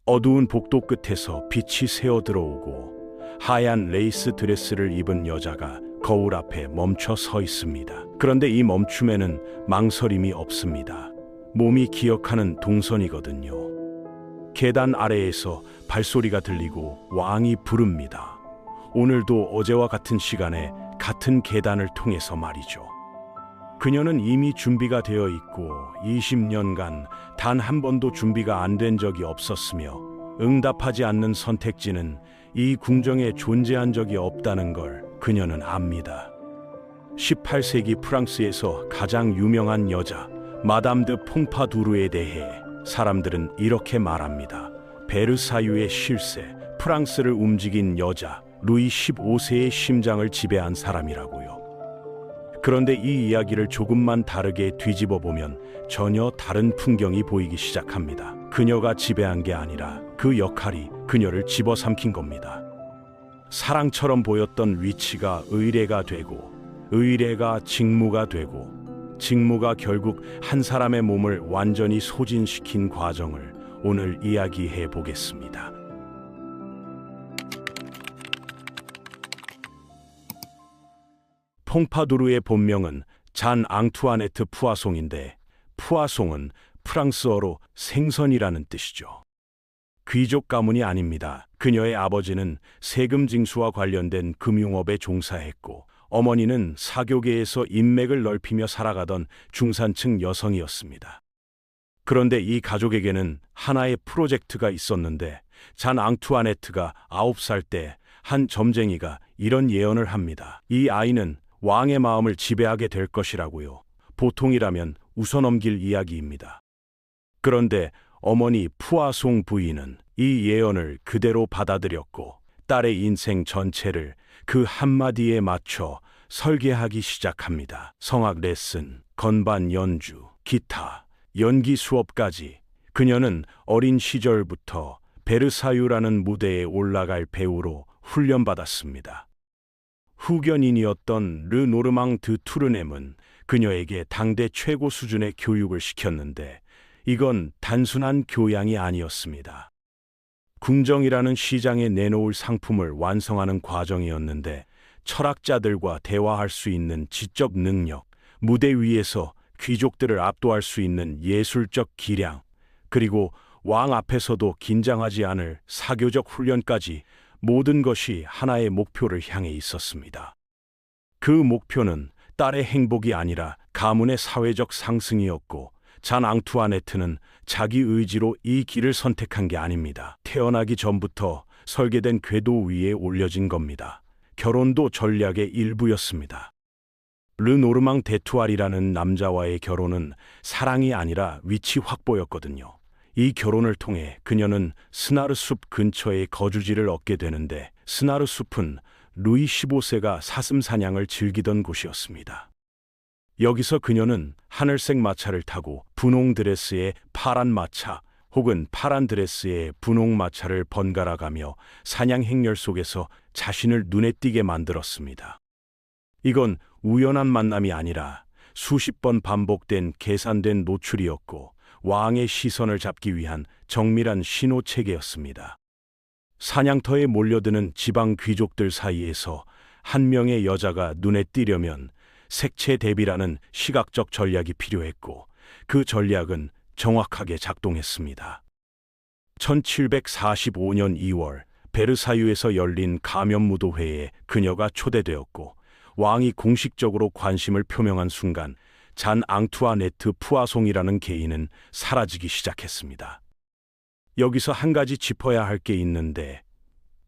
어두운 복도 끝에서 빛이 새어 들어오고 하얀 레이스 드레스를 입은 여자가 거울 앞에 멈춰 서 있습니다. 그런데 이 멈춤에는 망설임이 없습니다. 몸이 기억하는 동선이거든요. 계단 아래에서 발소리가 들리고 왕이 부릅니다. 오늘도 어제와 같은 시간에 같은 계단을 통해서 말이죠. 그녀는 이미 준비가 되어 있고 20년간 단 한 번도 준비가 안 된 적이 없었으며 응답하지 않는 선택지는 이 궁정에 존재한 적이 없다는 걸 그녀는 압니다. 18세기 프랑스에서 가장 유명한 여자 마담 드 퐁파두르에 대해 사람들은 이렇게 말합니다. 베르사유의 실세, 프랑스를 움직인 여자, 루이 15세의 심장을 지배한 사람이라고요. 그런데 이 이야기를 조금만 다르게 뒤집어 보면 전혀 다른 풍경이 보이기 시작합니다. 그녀가 지배한 게 아니라 그 역할이 그녀를 집어삼킨 겁니다. 사랑처럼 보였던 위치가 의뢰가 되고, 의뢰가 직무가 되고, 직무가 결국 한 사람의 몸을 완전히 소진시킨 과정을 오늘 이야기해 보겠습니다. 퐁파두르의 본명은 잔 앙투아네트 푸아송인데, 푸아송은 프랑스어로 생선이라는 뜻이죠. 귀족 가문이 아닙니다. 그녀의 아버지는 세금 징수와 관련된 금융업에 종사했고, 어머니는 사교계에서 인맥을 넓히며 살아가던 중산층 여성이었습니다. 그런데 이 가족에게는 하나의 프로젝트가 있었는데, 잔 앙투아네트가 9살 때 한 점쟁이가 이런 예언을 합니다. 이 아이는 왕의 마음을 지배하게 될 것이라고요. 보통이라면 웃어넘길 이야기입니다. 그런데 어머니 푸아송 부인은 이 예언을 그대로 받아들였고 딸의 인생 전체를 그 한마디에 맞춰 설계하기 시작합니다. 성악 레슨, 건반 연주, 기타, 연기 수업까지. 그녀는 어린 시절부터 베르사유라는 무대에 올라갈 배우로 훈련받았습니다. 후견인이었던 르 노르망 드 투르넴은 그녀에게 당대 최고 수준의 교육을 시켰는데 이건 단순한 교양이 아니었습니다. 궁정이라는 시장에 내놓을 상품을 완성하는 과정이었는데 철학자들과 대화할 수 있는 지적 능력, 무대 위에서 귀족들을 압도할 수 있는 예술적 기량, 그리고 왕 앞에서도 긴장하지 않을 사교적 훈련까지 모든 것이 하나의 목표를 향해 있었습니다. 그 목표는 딸의 행복이 아니라 가문의 사회적 상승이었고 잔 앙투아네트는 자기 의지로 이 길을 선택한 게 아닙니다. 태어나기 전부터 설계된 궤도 위에 올려진 겁니다. 결혼도 전략의 일부였습니다. 르 노르망 데투알이라는 남자와의 결혼은 사랑이 아니라 위치 확보였거든요. 이 결혼을 통해 그녀는 스나르 숲 근처의 거주지를 얻게 되는데 스나르 숲은 루이 15세가 사슴 사냥을 즐기던 곳이었습니다. 여기서 그녀는 하늘색 마차를 타고 분홍 드레스에 파란 마차 혹은 파란 드레스에 분홍 마차를 번갈아 가며 사냥 행렬 속에서 자신을 눈에 띄게 만들었습니다. 이건 우연한 만남이 아니라 수십 번 반복된 계산된 노출이었고 왕의 시선을 잡기 위한 정밀한 신호 체계였습니다. 사냥터에 몰려드는 지방 귀족들 사이에서 한 명의 여자가 눈에 띄려면 색채 대비라는 시각적 전략이 필요했고 그 전략은 정확하게 작동했습니다. 1745년 2월 베르사유에서 열린 가면무도회에 그녀가 초대되었고 왕이 공식적으로 관심을 표명한 순간 잔 앙투아네트 푸아송이라는 개인은 사라지기 시작했습니다. 여기서 한 가지 짚어야 할 게 있는데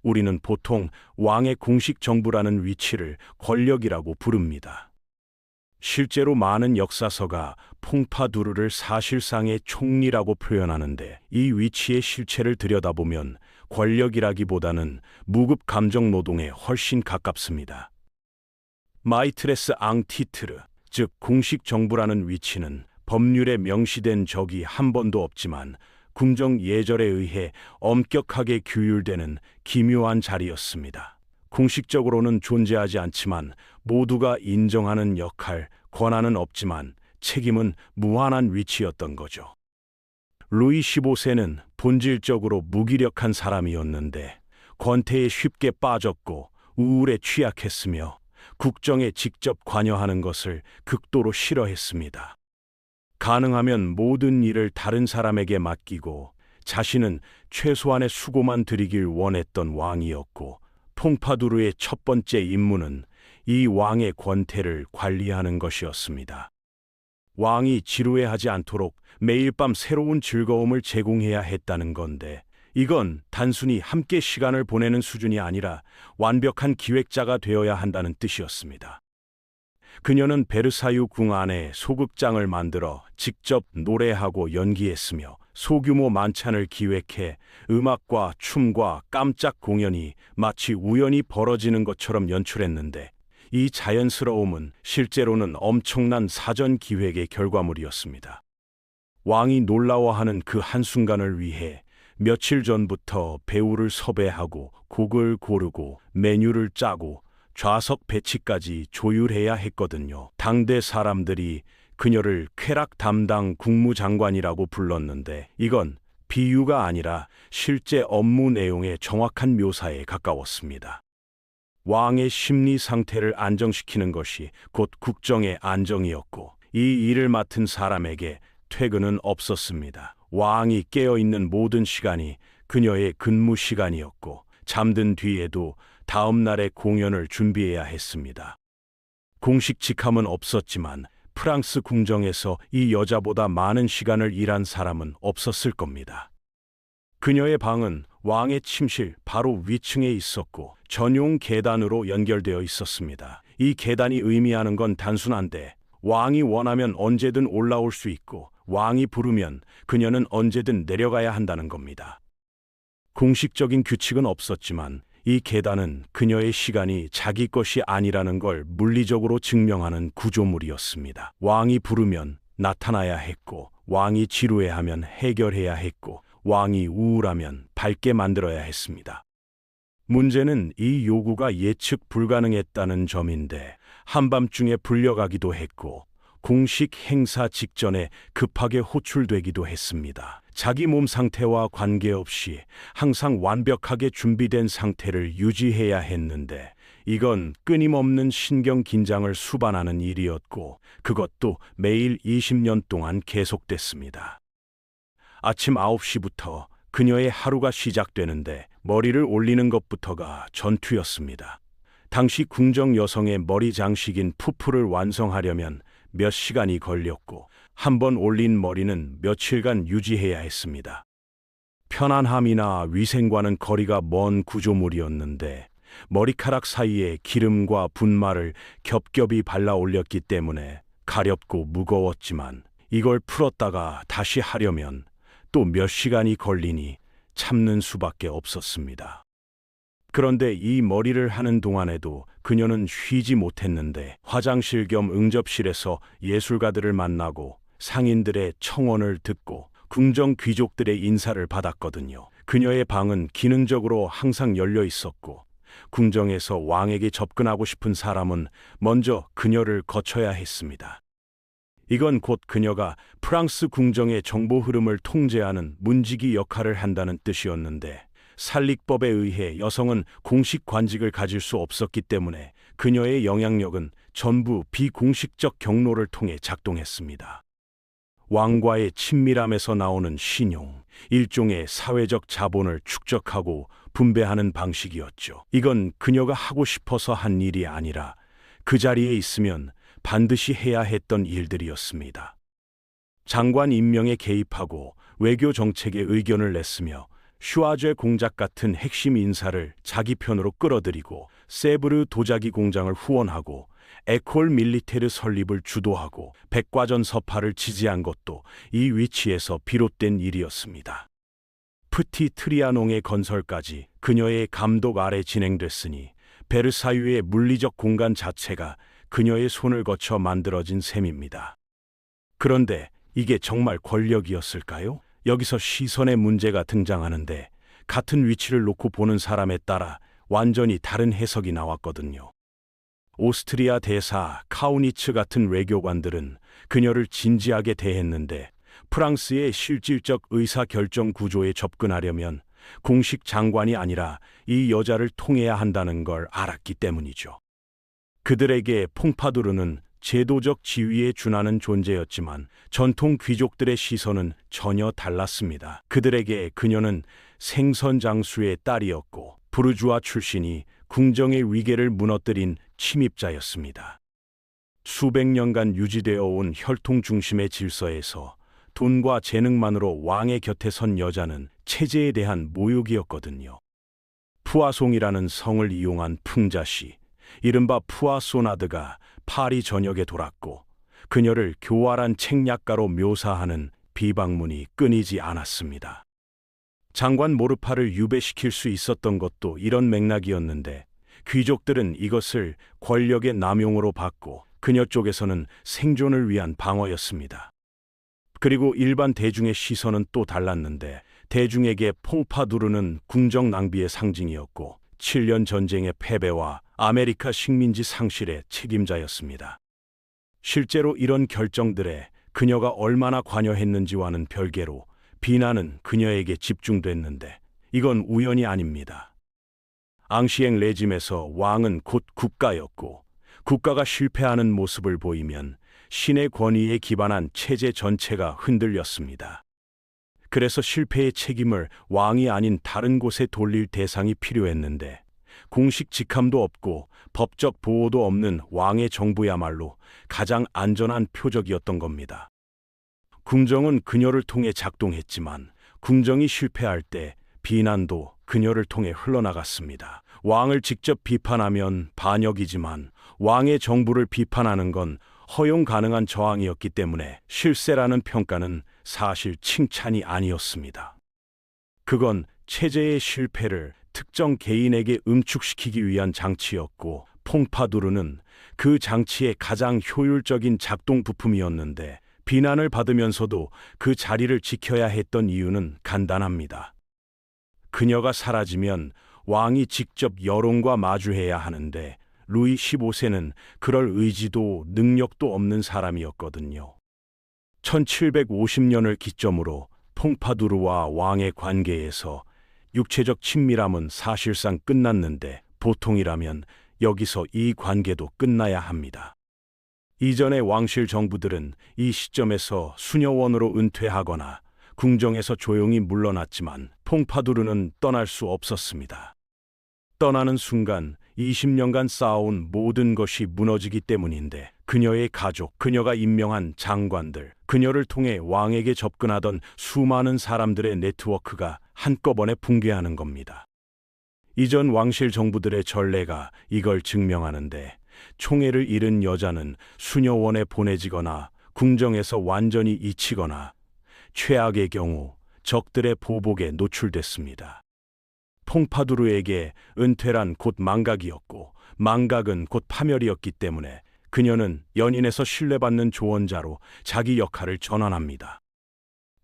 우리는 보통 왕의 공식 정부라는 위치를 권력이라고 부릅니다. 실제로 많은 역사서가 퐁파두르를 사실상의 총리라고 표현하는데 이 위치의 실체를 들여다보면 권력이라기보다는 무급 감정 노동에 훨씬 가깝습니다. 마이트레스 앙 티트르, 즉 공식 정부라는 위치는 법률에 명시된 적이 한 번도 없지만 궁정 예절에 의해 엄격하게 규율되는 기묘한 자리였습니다. 공식적으로는 존재하지 않지만 모두가 인정하는 역할, 권한은 없지만 책임은 무한한 위치였던 거죠. 루이 15세는 본질적으로 무기력한 사람이었는데 권태에 쉽게 빠졌고 우울에 취약했으며 국정에 직접 관여하는 것을 극도로 싫어했습니다. 가능하면 모든 일을 다른 사람에게 맡기고 자신은 최소한의 수고만 드리길 원했던 왕이었고, 퐁파두르의 첫 번째 임무는 이 왕의 권태를 관리하는 것이었습니다. 왕이 지루해하지 않도록 매일 밤 새로운 즐거움을 제공해야 했다는 건데, 이건 단순히 함께 시간을 보내는 수준이 아니라 완벽한 기획자가 되어야 한다는 뜻이었습니다. 그녀는 베르사유 궁 안에 소극장을 만들어 직접 노래하고 연기했으며 소규모 만찬을 기획해 음악과 춤과 깜짝 공연이 마치 우연히 벌어지는 것처럼 연출했는데, 이 자연스러움은 실제로는 엄청난 사전 기획의 결과물이었습니다. 왕이 놀라워하는 그 한순간을 위해 며칠 전부터 배우를 섭외하고 곡을 고르고 메뉴를 짜고 좌석 배치까지 조율해야 했거든요. 당대 사람들이 그녀를 쾌락 담당 국무장관이라고 불렀는데, 이건 비유가 아니라 실제 업무 내용의 정확한 묘사에 가까웠습니다. 왕의 심리 상태를 안정시키는 것이 곧 국정의 안정이었고, 이 일을 맡은 사람에게 퇴근은 없었습니다. 왕이 깨어있는 모든 시간이 그녀의 근무 시간이었고, 잠든 뒤에도 다음 날의 공연을 준비해야 했습니다. 공식 직함은 없었지만 프랑스 궁정에서 이 여자보다 많은 시간을 일한 사람은 없었을 겁니다. 그녀의 방은 왕의 침실 바로 위층에 있었고 전용 계단으로 연결되어 있었습니다. 이 계단이 의미하는 건 단순한데, 왕이 원하면 언제든 올라올 수 있고 왕이 부르면 그녀는 언제든 내려가야 한다는 겁니다. 공식적인 규칙은 없었지만 이 계단은 그녀의 시간이 자기 것이 아니라는 걸 물리적으로 증명하는 구조물이었습니다. 왕이 부르면 나타나야 했고, 왕이 지루해하면 해결해야 했고, 왕이 우울하면 밝게 만들어야 했습니다. 문제는 이 요구가 예측 불가능했다는 점인데, 한밤중에 불려가기도 했고 공식 행사 직전에 급하게 호출되기도 했습니다. 자기 몸 상태와 관계없이 항상 완벽하게 준비된 상태를 유지해야 했는데, 이건 끊임없는 신경 긴장을 수반하는 일이었고, 그것도 매일 20년 동안 계속됐습니다. 아침 9시부터 그녀의 하루가 시작되는데, 머리를 올리는 것부터가 전투였습니다. 당시 궁정 여성의 머리 장식인 푸프를 완성하려면 몇 시간이 걸렸고, 한 번 올린 머리는 며칠간 유지해야 했습니다. 편안함이나 위생과는 거리가 먼 구조물이었는데, 머리카락 사이에 기름과 분말을 겹겹이 발라 올렸기 때문에 가렵고 무거웠지만, 이걸 풀었다가 다시 하려면 또 몇 시간이 걸리니 참는 수밖에 없었습니다. 그런데 이 머리를 하는 동안에도 그녀는 쉬지 못했는데, 화장실 겸 응접실에서 예술가들을 만나고 상인들의 청혼을 듣고 궁정 귀족들의 인사를 받았거든요. 그녀의 방은 기능적으로 항상 열려 있었고, 궁정에서 왕에게 접근하고 싶은 사람은 먼저 그녀를 거쳐야 했습니다. 이건 곧 그녀가 프랑스 궁정의 정보 흐름을 통제하는 문지기 역할을 한다는 뜻이었는데, 살릭법에 의해 여성은 공식 관직을 가질 수 없었기 때문에 그녀의 영향력은 전부 비공식적 경로를 통해 작동했습니다. 왕과의 친밀함에서 나오는 신용, 일종의 사회적 자본을 축적하고 분배하는 방식이었죠. 이건 그녀가 하고 싶어서 한 일이 아니라 그 자리에 있으면 반드시 해야 했던 일들이었습니다. 장관 임명에 개입하고 외교 정책에 의견을 냈으며, 슈아제 공작 같은 핵심 인사를 자기 편으로 끌어들이고, 세브르 도자기 공장을 후원하고, 에콜 밀리테르 설립을 주도하고, 백과전 서파를 지지한 것도 이 위치에서 비롯된 일이었습니다. 프티 트리아농의 건설까지 그녀의 감독 아래 진행됐으니, 베르사유의 물리적 공간 자체가 그녀의 손을 거쳐 만들어진 셈입니다. 그런데 이게 정말 권력이었을까요? 여기서 시선의 문제가 등장하는데, 같은 위치를 놓고 보는 사람에 따라 완전히 다른 해석이 나왔거든요. 오스트리아 대사 카우니츠 같은 외교관들은 그녀를 진지하게 대했는데, 프랑스의 실질적 의사결정 구조에 접근하려면 공식 장관이 아니라 이 여자를 통해야 한다는 걸 알았기 때문이죠. 그들에게 퐁파두르는 제도적 지위에 준하는 존재였지만 전통 귀족들의 시선은 전혀 달랐습니다. 그들에게 그녀는 생선장수의 딸이었고 부르주아 출신이 궁정의 위계를 무너뜨린 침입자였습니다. 수백 년간 유지되어 온 혈통 중심의 질서에서 돈과 재능만으로 왕의 곁에 선 여자는 체제에 대한 모욕이었거든요. 푸아송이라는 성을 이용한 풍자시, 이른바 푸아소나드가 파리 전역에 돌았고 그녀를 교활한 책략가로 묘사하는 비방문이 끊이지 않았습니다. 장관 모르파를 유배시킬 수 있었던 것도 이런 맥락이었는데 귀족들은 이것을 권력의 남용으로 봤고 그녀 쪽에서는 생존을 위한 방어였습니다. 그리고 일반 대중의 시선은 또 달랐는데 대중에게 퐁파두르는 궁정 낭비의 상징이었고 7년 전쟁의 패배와 아메리카 식민지 상실의 책임자였습니다. 실제로 이런 결정들에 그녀가 얼마나 관여했는지와는 별개로 비난은 그녀에게 집중됐는데 이건 우연이 아닙니다. 앙시엥 레짐에서 왕은 곧 국가였고 국가가 실패하는 모습을 보이면 신의 권위에 기반한 체제 전체가 흔들렸습니다. 그래서 실패의 책임을 왕이 아닌 다른 곳에 돌릴 대상이 필요했는데 공식 직함도 없고 법적 보호도 없는 왕의 정부야말로 가장 안전한 표적이었던 겁니다. 궁정은 그녀를 통해 작동했지만 궁정이 실패할 때 비난도 그녀를 통해 흘러나갔습니다. 왕을 직접 비판하면 반역이지만 왕의 정부를 비판하는 건 허용 가능한 저항이었기 때문에 실세라는 평가는 사실 칭찬이 아니었습니다. 그건 체제의 실패를 특정 개인에게 응축시키기 위한 장치였고 퐁파두르는 그 장치의 가장 효율적인 작동 부품이었는데 비난을 받으면서도 그 자리를 지켜야 했던 이유는 간단합니다. 그녀가 사라지면 왕이 직접 여론과 마주해야 하는데 루이 15세는 그럴 의지도 능력도 없는 사람이었거든요. 1750년을 기점으로 퐁파두르와 왕의 관계에서 육체적 친밀함은 사실상 끝났는데 보통이라면 여기서 이 관계도 끝나야 합니다. 이전의 왕실 정부들은 이 시점에서 수녀원으로 은퇴하거나 궁정에서 조용히 물러났지만 퐁파두르는 떠날 수 없었습니다. 떠나는 순간 20년간 쌓아온 모든 것이 무너지기 때문인데 그녀의 가족, 그녀가 임명한 장관들, 그녀를 통해 왕에게 접근하던 수많은 사람들의 네트워크가 한꺼번에 붕괴하는 겁니다. 이전 왕실 정부들의 전례가 이걸 증명하는데 총애를 잃은 여자는 수녀원에 보내지거나 궁정에서 완전히 잊히거나 최악의 경우 적들의 보복에 노출됐습니다. 퐁파두르에게 은퇴란 곧 망각이었고 망각은 곧 파멸이었기 때문에 그녀는 연인에서 신뢰받는 조언자로 자기 역할을 전환합니다.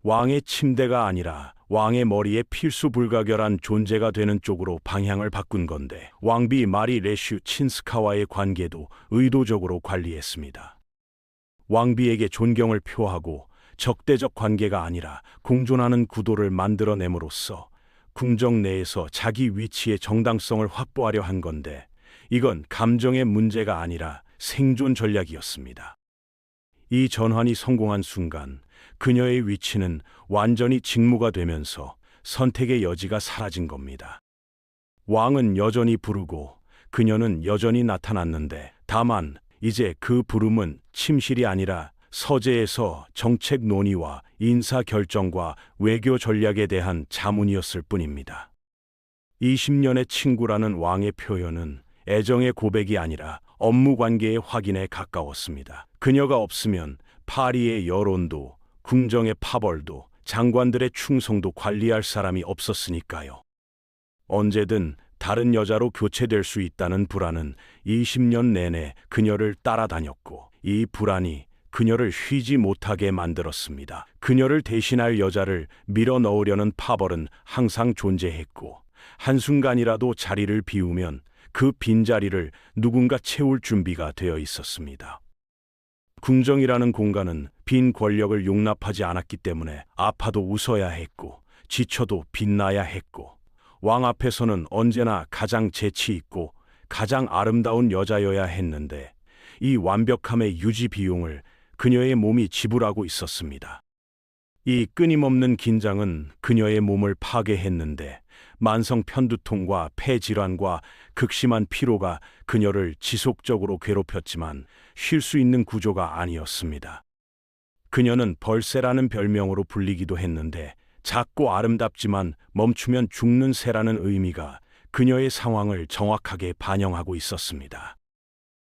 왕의 침대가 아니라 왕의 머리에 필수 불가결한 존재가 되는 쪽으로 방향을 바꾼 건데 왕비 마리 레슈친스카와의 관계도 의도적으로 관리했습니다. 왕비에게 존경을 표하고 적대적 관계가 아니라 공존하는 구도를 만들어냄으로써 궁정 내에서 자기 위치의 정당성을 확보하려 한 건데 이건 감정의 문제가 아니라 생존 전략이었습니다. 이 전환이 성공한 순간 그녀의 위치는 완전히 직무가 되면서 선택의 여지가 사라진 겁니다. 왕은 여전히 부르고 그녀는 여전히 나타났는데 다만 이제 그 부름은 침실이 아니라 서재에서 정책 논의와 인사 결정과 외교 전략에 대한 자문이었을 뿐입니다. 20년의 친구라는 왕의 표현은 애정의 고백이 아니라 업무 관계의 확인에 가까웠습니다. 그녀가 없으면 파리의 여론도 궁정의 파벌도 장관들의 충성도 관리할 사람이 없었으니까요. 언제든 다른 여자로 교체될 수 있다는 불안은 20년 내내 그녀를 따라다녔고 이 불안이 그녀를 쉬지 못하게 만들었습니다. 그녀를 대신할 여자를 밀어 넣으려는 파벌은 항상 존재했고 한순간이라도 자리를 비우면 그 빈자리를 누군가 채울 준비가 되어 있었습니다. 궁정이라는 공간은 빈 권력을 용납하지 않았기 때문에 아파도 웃어야 했고 지쳐도 빛나야 했고 왕 앞에서는 언제나 가장 재치 있고 가장 아름다운 여자여야 했는데 이 완벽함의 유지 비용을 그녀의 몸이 지불하고 있었습니다. 이 끊임없는 긴장은 그녀의 몸을 파괴했는데 만성 편두통과 폐질환과 극심한 피로가 그녀를 지속적으로 괴롭혔지만 쉴 수 있는 구조가 아니었습니다. 그녀는 벌새라는 별명으로 불리기도 했는데 작고 아름답지만 멈추면 죽는 새라는 의미가 그녀의 상황을 정확하게 반영하고 있었습니다.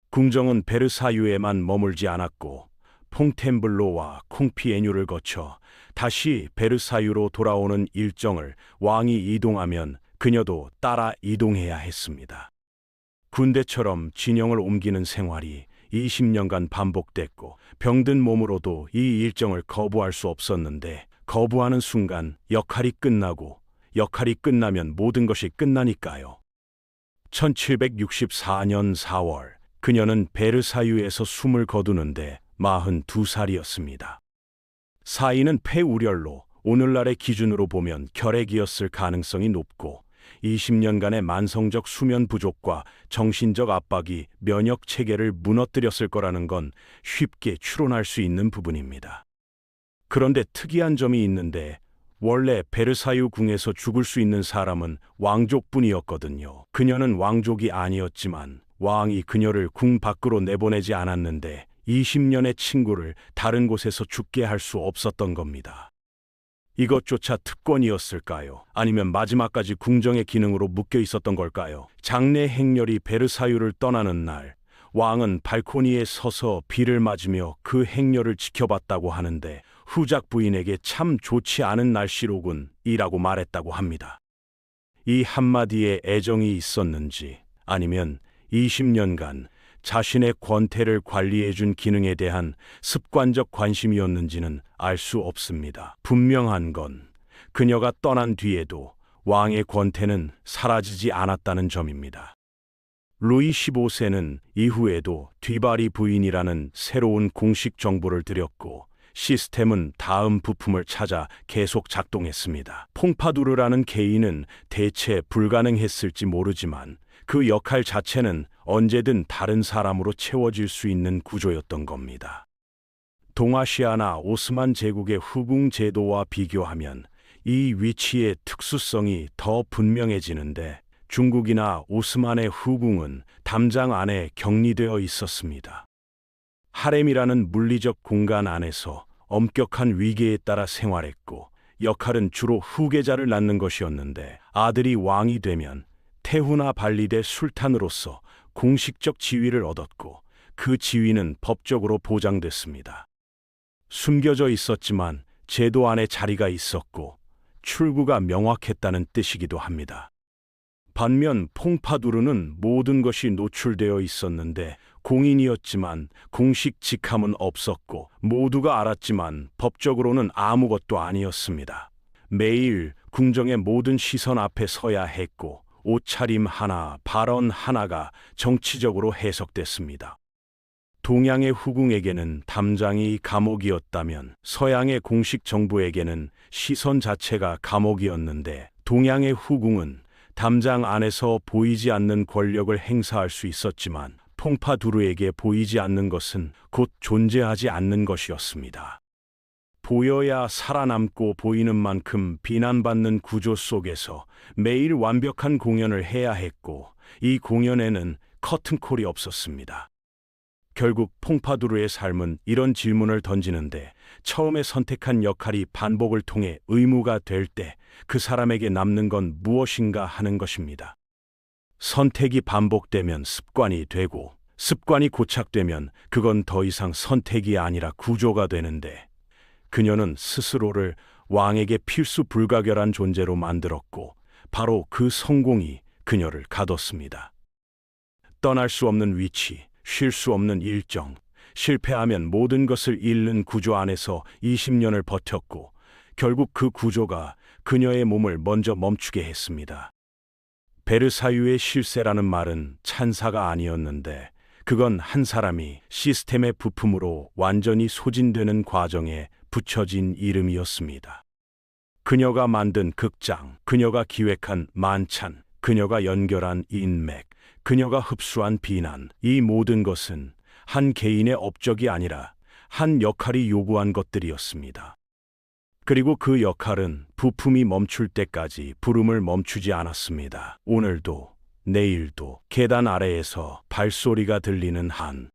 궁정은 베르사유에만 머물지 않았고 퐁텐블로와 콩피에뉴를 거쳐 다시 베르사유로 돌아오는 일정을 왕이 이동하면 그녀도 따라 이동해야 했습니다. 군대처럼 진영을 옮기는 생활이 20년간 반복됐고 병든 몸으로도 이 일정을 거부할 수 없었는데 거부하는 순간 역할이 끝나고 역할이 끝나면 모든 것이 끝나니까요. 1764년 4월 그녀는 베르사유에서 숨을 거두는데 42살이었습니다. 사인은 폐우렬로 오늘날의 기준으로 보면 결핵이었을 가능성이 높고 20년간의 만성적 수면 부족과 정신적 압박이 면역 체계를 무너뜨렸을 거라는 건 쉽게 추론할 수 있는 부분입니다. 그런데 특이한 점이 있는데 원래 베르사유 궁에서 죽을 수 있는 사람은 왕족뿐이었거든요. 그녀는 왕족이 아니었지만 왕이 그녀를 궁 밖으로 내보내지 않았는데 20년의 친구를 다른 곳에서 죽게 할 수 없었던 겁니다. 이것조차 특권이었을까요? 아니면 마지막까지 궁정의 기능으로 묶여 있었던 걸까요? 장례 행렬이 베르사유를 떠나는 날, 왕은 발코니에 서서 비를 맞으며 그 행렬을 지켜봤다고 하는데 후작 부인에게 참 좋지 않은 날씨로군 이라고 말했다고 합니다. 이 한마디에 애정이 있었는지 아니면 20년간 자신의 권태를 관리해준 기능에 대한 습관적 관심이었는지는 알 수 없습니다. 분명한 건 그녀가 떠난 뒤에도 왕의 권태는 사라지지 않았다는 점입니다. 루이 15세는 이후에도 뒤바리 부인이라는 새로운 공식 정보를 들였고 시스템은 다음 부품을 찾아 계속 작동했습니다. 퐁파두르라는 개인은 대체 불가능했을지 모르지만 그 역할 자체는 언제든 다른 사람으로 채워질 수 있는 구조였던 겁니다. 동아시아나 오스만 제국의 후궁 제도와 비교하면 이 위치의 특수성이 더 분명해지는데 중국이나 오스만의 후궁은 담장 안에 격리되어 있었습니다. 하렘이라는 물리적 공간 안에서 엄격한 위계에 따라 생활했고 역할은 주로 후계자를 낳는 것이었는데 아들이 왕이 되면 태후나 발리데 술탄으로서 공식적 지위를 얻었고 그 지위는 법적으로 보장됐습니다. 숨겨져 있었지만 제도 안에 자리가 있었고 출구가 명확했다는 뜻이기도 합니다. 반면 퐁파두르는 모든 것이 노출되어 있었는데 공인이었지만 공식 직함은 없었고 모두가 알았지만 법적으로는 아무것도 아니었습니다. 매일 궁정의 모든 시선 앞에 서야 했고 옷차림 하나, 발언 하나가 정치적으로 해석됐습니다. 동양의 후궁에게는 담장이 감옥이었다면 서양의 공식 정부에게는 시선 자체가 감옥이었는데 동양의 후궁은 담장 안에서 보이지 않는 권력을 행사할 수 있었지만 퐁파두르에게 보이지 않는 것은 곧 존재하지 않는 것이었습니다. 보여야 살아남고 보이는 만큼 비난받는 구조 속에서 매일 완벽한 공연을 해야 했고 이 공연에는 커튼콜이 없었습니다. 결국 퐁파두르의 삶은 이런 질문을 던지는데 처음에 선택한 역할이 반복을 통해 의무가 될 때 그 사람에게 남는 건 무엇인가 하는 것입니다. 선택이 반복되면 습관이 되고 습관이 고착되면 그건 더 이상 선택이 아니라 구조가 되는데 그녀는 스스로를 왕에게 필수 불가결한 존재로 만들었고 바로 그 성공이 그녀를 가뒀습니다. 떠날 수 없는 위치, 쉴 수 없는 일정, 실패하면 모든 것을 잃는 구조 안에서 20년을 버텼고 결국 그 구조가 그녀의 몸을 먼저 멈추게 했습니다. 베르사유의 실세라는 말은 찬사가 아니었는데 그건 한 사람이 시스템의 부품으로 완전히 소진되는 과정에 붙여진 이름이었습니다. 그녀가 만든 극장, 그녀가 기획한 만찬, 그녀가 연결한 인맥, 그녀가 흡수한 비난, 이 모든 것은 한 개인의 업적이 아니라 한 역할이 요구한 것들이었습니다. 그리고 그 역할은 부품이 멈출 때까지 부름을 멈추지 않았습니다. 오늘도, 내일도 계단 아래에서 발소리가 들리는 한